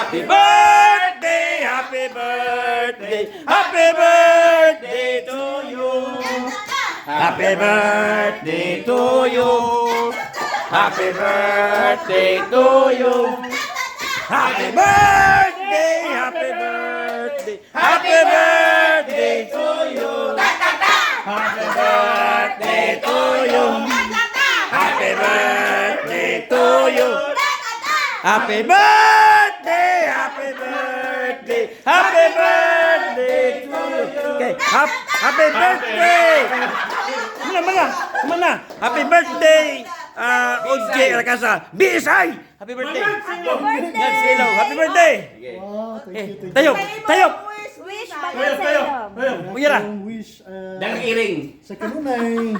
Happy birthday, happy birthday, happy birthday to you. Happy birthday to you. Happy birthday to you. Happy birthday, happy birthday, happy birthday to you. Happy birthday to you. Happy birthday to you. Happy birthday, happy birthday, happy birthday to you. Okay, happy birthday. Mana? Happy birthday. OJ Rakasa. BSI. Happy birthday. Yan, Silo. Happy birthday. Wow, thank you. Tayo. Wish bagay sa'yo. Uyara. Ang wish Dalang iring. sa kanunay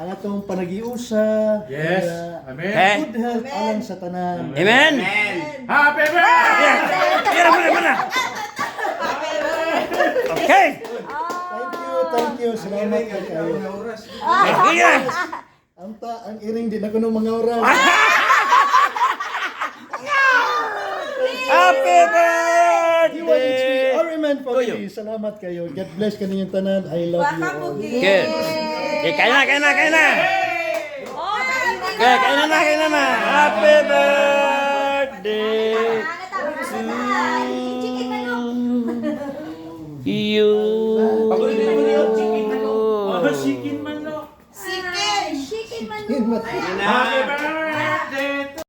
ang atong panagiusa. Yes. Amen. Amen. Good health alang sa tanan. Amen. Amen. Happy birthday! Yan. Mana? Okay. Thank you. Salamat kayo. Yan. Ang iring din ako ng mga oras. Happy birthday. Ariman family, salamat kayo. God bless kaninyong tanan. I love you all. Good. Okay, kain na. Okay, kain na. Happy birthday.